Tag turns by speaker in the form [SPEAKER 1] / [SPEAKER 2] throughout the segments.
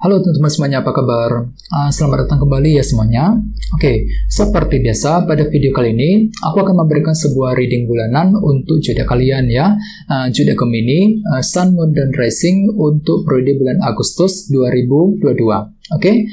[SPEAKER 1] Halo teman-teman semuanya, apa kabar? Selamat datang kembali ya semuanya. Oke, seperti biasa pada video kali ini aku akan memberikan sebuah reading bulanan untuk zodiak kalian ya. Zodiak Gemini, Sun, Moon, dan Rising untuk periode bulan Agustus 2022. Oke,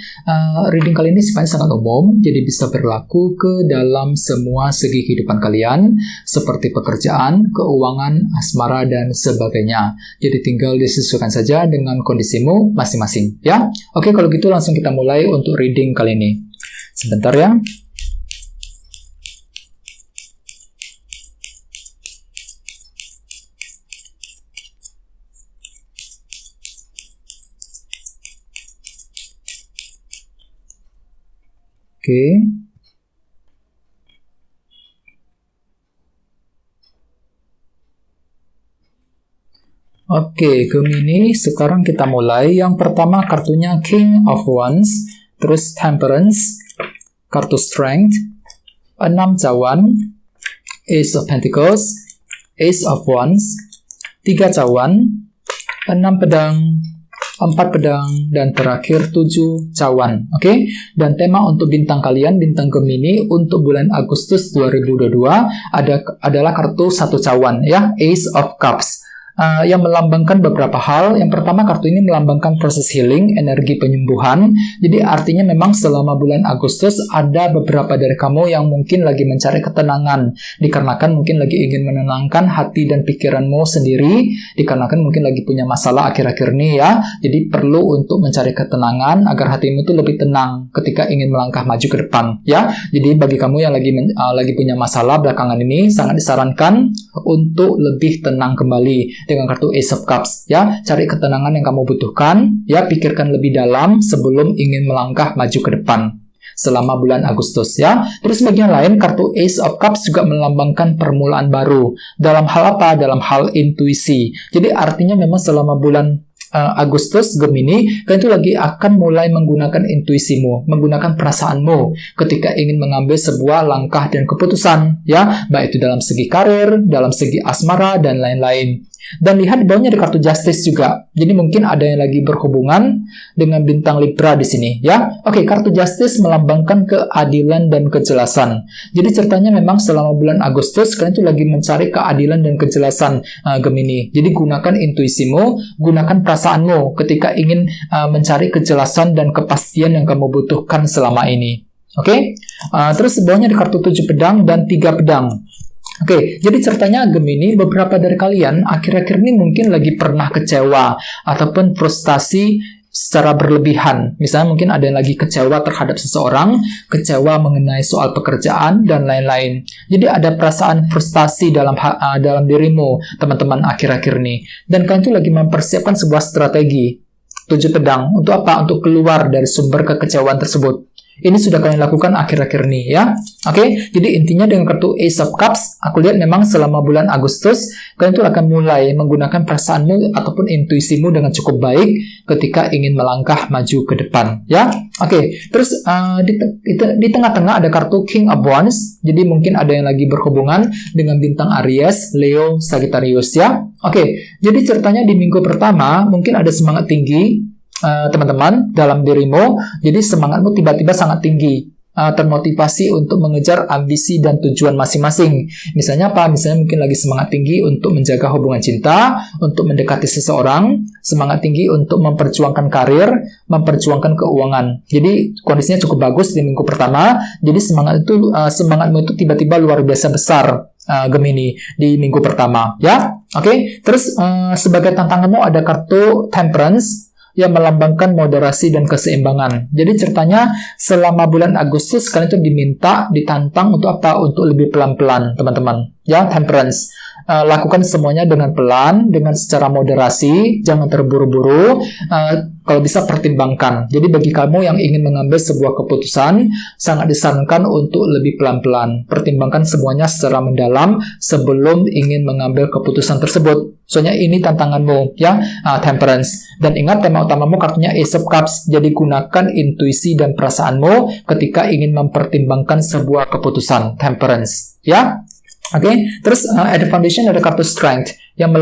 [SPEAKER 1] reading kali ini sifatnya sangat umum, jadi bisa berlaku ke dalam semua segi kehidupan kalian, seperti pekerjaan, keuangan, asmara, dan sebagainya. Jadi tinggal disesuaikan saja dengan kondisimu masing-masing, ya. Oke, kalau gitu langsung kita mulai untuk reading kali ini. Sebentar ya. Oke, Gemini, sekarang kita mulai. Yang pertama kartunya King of Wands, terus Temperance, kartu Strength, 6 cawan, Ace of Pentacles, Ace of Wands, 3 cawan, 6 pedang, 4 pedang, dan terakhir 7 cawan. Oke, dan tema untuk bintang kalian, bintang Gemini untuk bulan Agustus 2022 adalah kartu 1 cawan ya, Ace of Cups. Yang melambangkan beberapa hal. Yang pertama, kartu ini melambangkan proses healing, energi penyembuhan. Jadi artinya memang selama bulan Agustus ada beberapa dari kamu yang mungkin lagi mencari ketenangan, dikarenakan mungkin lagi ingin menenangkan hati dan pikiranmu sendiri, dikarenakan mungkin lagi punya masalah akhir-akhir ini ya. Jadi perlu untuk mencari ketenangan agar hatimu itu lebih tenang ketika ingin melangkah maju ke depan ya. Jadi bagi kamu yang lagi punya masalah belakangan ini, sangat disarankan untuk lebih tenang kembali dengan kartu Ace of Cups ya. Cari ketenangan yang kamu butuhkan ya, pikirkan lebih dalam sebelum ingin melangkah maju ke depan selama bulan Agustus ya. Terus bagian lain, kartu Ace of Cups juga melambangkan permulaan baru. Dalam hal apa? Dalam hal intuisi. Jadi artinya memang selama bulan Agustus Gemini, kalian itu lagi akan mulai menggunakan intuisimu, menggunakan perasaanmu ketika ingin mengambil sebuah langkah dan keputusan ya, baik itu dalam segi karir, dalam segi asmara, dan lain-lain. Dan lihat di bawahnya ada kartu Justice juga. Jadi mungkin ada yang lagi berhubungan dengan bintang Libra di sini ya. Oke, kartu Justice melambangkan keadilan dan kejelasan. Jadi ceritanya memang selama bulan Agustus kalian tuh lagi mencari keadilan dan kejelasan Gemini. Jadi gunakan intuisimu, gunakan perasaanmu ketika ingin mencari kejelasan dan kepastian yang kamu butuhkan selama ini. Oke. Terus di bawahnya ada kartu 7 pedang dan 3 pedang. Oke, jadi ceritanya Gemini, beberapa dari kalian akhir-akhir ini mungkin lagi pernah kecewa ataupun frustasi secara berlebihan. Misalnya mungkin ada yang lagi kecewa terhadap seseorang, kecewa mengenai soal pekerjaan, dan lain-lain. Jadi ada perasaan frustasi dalam dirimu, teman-teman, akhir-akhir ini. Dan kalian tuh lagi mempersiapkan sebuah strategi 7 pedang. Untuk apa? Untuk keluar dari sumber kekecewaan tersebut. Ini sudah kalian lakukan akhir-akhir ini ya. Oke, jadi intinya dengan kartu Ace of Cups, aku lihat memang selama bulan Agustus kalian tuh akan mulai menggunakan perasaanmu ataupun intuisimu dengan cukup baik ketika ingin melangkah maju ke depan ya. Oke, terus di tengah-tengah ada kartu King of Wands. Jadi mungkin ada yang lagi berhubungan dengan bintang Aries, Leo, Sagittarius ya. Oke, jadi ceritanya di minggu pertama mungkin ada semangat tinggi teman-teman dalam dirimu. Jadi semangatmu tiba-tiba sangat tinggi, termotivasi untuk mengejar ambisi dan tujuan masing-masing. Misalnya apa? Misalnya mungkin lagi semangat tinggi untuk menjaga hubungan cinta, untuk mendekati seseorang, semangat tinggi untuk memperjuangkan karir, memperjuangkan keuangan. Jadi kondisinya cukup bagus di minggu pertama. Jadi semangatmu itu tiba-tiba luar biasa besar Gemini di minggu pertama ya. Oke, terus sebagai tantanganmu ada kartu Temperance yang melambangkan moderasi dan keseimbangan. Jadi ceritanya selama bulan Agustus kalian itu ditantang untuk apa? Untuk lebih pelan-pelan, teman-teman. Ya, Temperance. Lakukan semuanya dengan pelan, dengan secara moderasi, jangan terburu-buru. Kalau bisa pertimbangkan. Jadi bagi kamu yang ingin mengambil sebuah keputusan, sangat disarankan untuk lebih pelan-pelan. Pertimbangkan semuanya secara mendalam sebelum ingin mengambil keputusan tersebut. Soalnya ini tantanganmu ya, Temperance. Dan ingat tema utamamu kartunya Ace of Cups. Jadi gunakan intuisi dan perasaanmu ketika ingin mempertimbangkan sebuah keputusan, Temperance ya. Oke, terus at the foundation ada kartu Strength. yang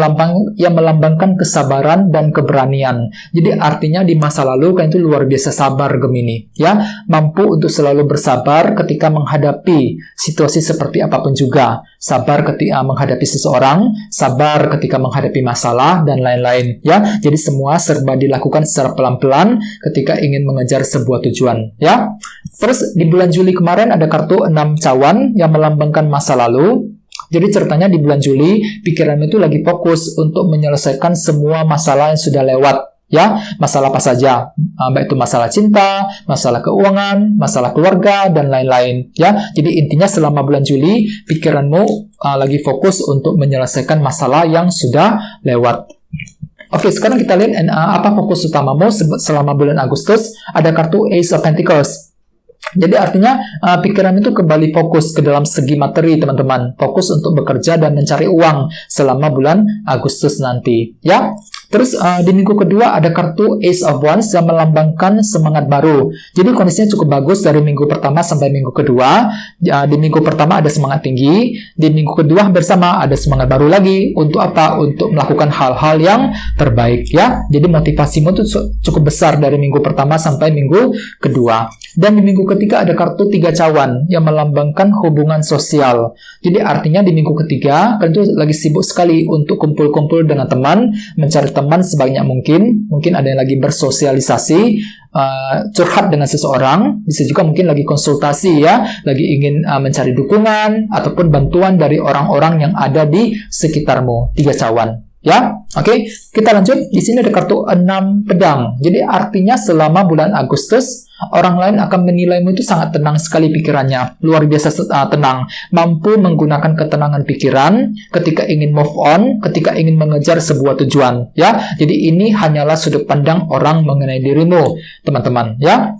[SPEAKER 1] melambangkan kesabaran dan keberanian. Jadi artinya di masa lalu kalian itu luar biasa sabar, Gemini, ya, mampu untuk selalu bersabar ketika menghadapi situasi seperti apapun juga. Sabar ketika menghadapi seseorang, sabar ketika menghadapi masalah dan lain-lain, ya. Jadi semua serba dilakukan secara pelan-pelan ketika ingin mengejar sebuah tujuan, ya. Terus di bulan Juli kemarin ada kartu 6 cawan yang melambangkan masa lalu. Jadi ceritanya di bulan Juli, pikiranmu itu lagi fokus untuk menyelesaikan semua masalah yang sudah lewat, ya. Masalah apa saja, baik itu masalah cinta, masalah keuangan, masalah keluarga, dan lain-lain, ya. Jadi intinya selama bulan Juli, pikiranmu lagi fokus untuk menyelesaikan masalah yang sudah lewat. Oke, sekarang kita lihat apa fokus utamamu selama bulan Agustus. Ada kartu Ace of Pentacles. Jadi artinya pikiran itu kembali fokus ke dalam segi materi, teman-teman. Fokus untuk bekerja dan mencari uang selama bulan Agustus nanti, ya. Terus di minggu kedua ada kartu Ace of Wands yang melambangkan semangat baru. Jadi kondisinya cukup bagus dari minggu pertama sampai minggu kedua. Di minggu pertama ada semangat tinggi, di minggu kedua hampir sama, ada semangat baru lagi. Untuk apa? Untuk melakukan hal-hal yang terbaik, ya. Jadi motivasimu itu cukup besar dari minggu pertama sampai minggu kedua. Dan di minggu ketiga ada kartu 3 cawan yang melambangkan hubungan sosial. Jadi artinya di minggu ketiga kalian itu lagi sibuk sekali untuk kumpul-kumpul dengan teman, mencari teman sebanyak mungkin. Mungkin ada yang lagi bersosialisasi, curhat dengan seseorang, bisa juga mungkin lagi konsultasi, ya, lagi ingin mencari dukungan ataupun bantuan dari orang-orang yang ada di sekitarmu. 3 cawan. Ya, oke. Kita lanjut. Di sini ada kartu 6 pedang. Jadi artinya selama bulan Agustus orang lain akan menilaimu itu sangat tenang sekali pikirannya, luar biasa tenang, mampu menggunakan ketenangan pikiran ketika ingin move on, ketika ingin mengejar sebuah tujuan, ya. Jadi ini hanyalah sudut pandang orang mengenai dirimu, teman-teman, ya.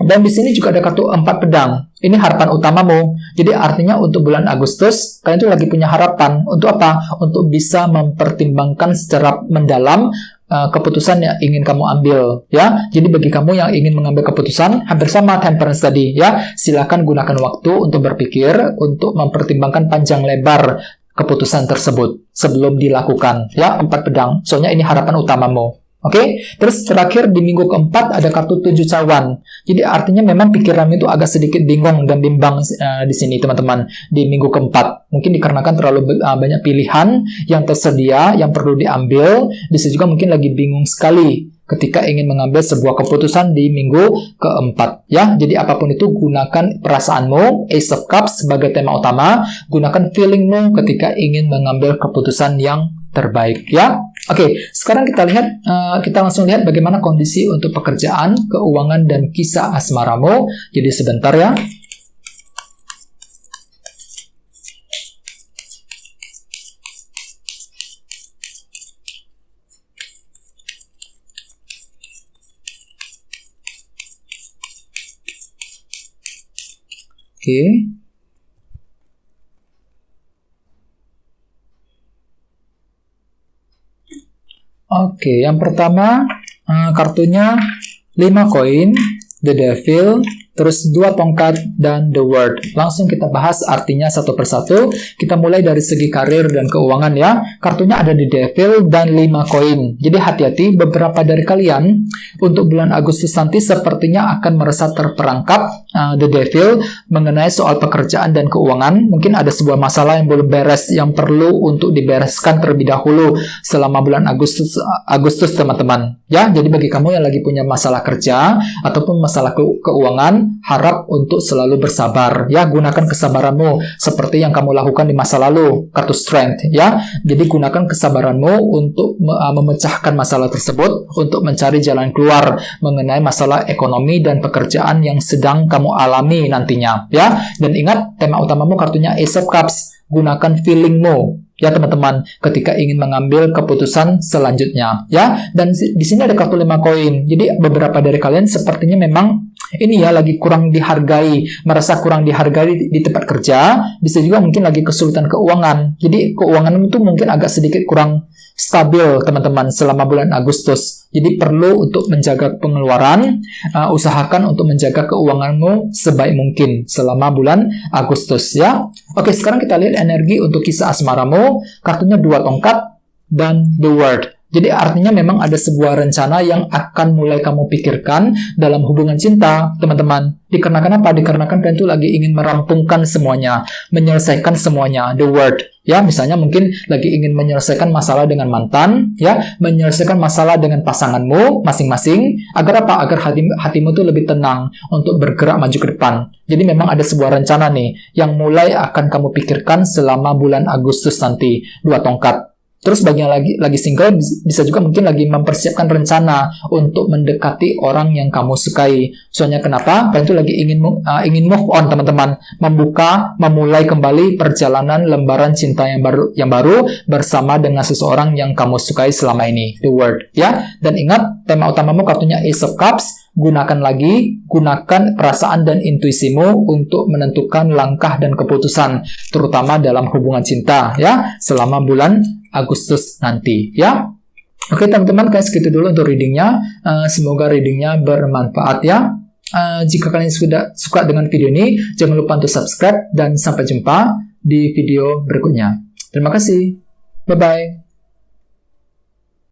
[SPEAKER 1] Dan di sini juga ada kartu 4 pedang. Ini harapan utamamu. Jadi artinya untuk bulan Agustus, kalian itu lagi punya harapan. Untuk apa? Untuk bisa mempertimbangkan secara mendalam keputusan yang ingin kamu ambil, ya. Jadi bagi kamu yang ingin mengambil keputusan, hampir sama Temperance tadi, ya. Silakan gunakan waktu untuk berpikir, untuk mempertimbangkan panjang lebar keputusan tersebut sebelum dilakukan, ya. 4 pedang. Soalnya ini harapan utamamu. Oke, terus terakhir di minggu keempat ada kartu 7 cawan. Jadi artinya memang pikiranmu itu agak sedikit bingung dan bimbang di sini, teman-teman. Di minggu keempat, mungkin dikarenakan terlalu banyak pilihan yang tersedia yang perlu diambil. Bisa juga mungkin lagi bingung sekali ketika ingin mengambil sebuah keputusan di minggu keempat, ya. Jadi apapun itu, gunakan perasaanmu, Ace of Cups sebagai tema utama. Gunakan feelingmu ketika ingin mengambil keputusan yang terbaik, ya. Oke, sekarang kita langsung lihat bagaimana kondisi untuk pekerjaan, keuangan, dan kisah asmaramu. Jadi sebentar, ya. Oke. Oke, yang pertama kartunya 5 koin, The Devil, terus 2 tongkat, dan The Word. Langsung kita bahas artinya satu persatu. Kita mulai dari segi karir dan keuangan, ya. Kartunya ada The Devil dan 5 koin. Jadi hati-hati, beberapa dari kalian untuk bulan Agustus nanti sepertinya akan merasa terperangkap The Devil mengenai soal pekerjaan dan keuangan. Mungkin ada sebuah masalah yang belum beres, yang perlu untuk dibereskan terlebih dahulu selama bulan Agustus, teman-teman. Ya, jadi bagi kamu yang lagi punya masalah kerja ataupun masalah keuangan, harap untuk selalu bersabar, ya. Gunakan kesabaranmu seperti yang kamu lakukan di masa lalu, kartu Strength, ya. Jadi gunakan kesabaranmu untuk memecahkan masalah tersebut, untuk mencari jalan keluar mengenai masalah ekonomi dan pekerjaan yang sedang kamu alami nantinya, ya. Dan ingat, tema utamamu kartunya Ace of Cups. Gunakan feelingmu, ya, teman-teman, ketika ingin mengambil keputusan selanjutnya, ya. Dan di sini ada kartu 5 koin. Jadi beberapa dari kalian sepertinya memang ini, ya, lagi kurang dihargai, merasa kurang dihargai di tempat kerja. Bisa juga mungkin lagi kesulitan keuangan. Jadi keuangan itu mungkin agak sedikit kurang stabil, teman-teman, selama bulan Agustus. Jadi perlu untuk menjaga pengeluaran, usahakan untuk menjaga keuanganmu sebaik mungkin selama bulan Agustus, ya. Oke, sekarang kita lihat energi untuk kisah asmaramu. Kartunya 2 tongkat, dan the word. Jadi artinya memang ada sebuah rencana yang akan mulai kamu pikirkan dalam hubungan cinta, teman-teman. Dikarenakan apa? Dikarenakan kalian itu lagi ingin merampungkan semuanya, menyelesaikan semuanya, the word. Ya, misalnya mungkin lagi ingin menyelesaikan masalah dengan mantan, ya, menyelesaikan masalah dengan pasanganmu masing-masing, agar apa? Agar hatimu tuh lebih tenang untuk bergerak maju ke depan. Jadi memang ada sebuah rencana nih yang mulai akan kamu pikirkan selama bulan Agustus nanti, 2 tongkat. Terus bagi yang lagi single, bisa juga mungkin lagi mempersiapkan rencana untuk mendekati orang yang kamu sukai. Soalnya kenapa? Kalian itu lagi ingin move on, teman-teman. Memulai kembali perjalanan lembaran cinta yang baru bersama dengan seseorang yang kamu sukai selama ini. The word, ya. Dan ingat, tema utamamu kartunya Ace of Cups. Gunakan perasaan dan intuisimu untuk menentukan langkah dan keputusan, terutama dalam hubungan cinta, ya, selama bulan Agustus nanti, ya. Oke, teman-teman, kayak segitu dulu untuk readingnya. Semoga readingnya bermanfaat, ya. Jika kalian sudah suka dengan video ini, jangan lupa untuk subscribe dan sampai jumpa di video berikutnya. Terima kasih. Bye-bye.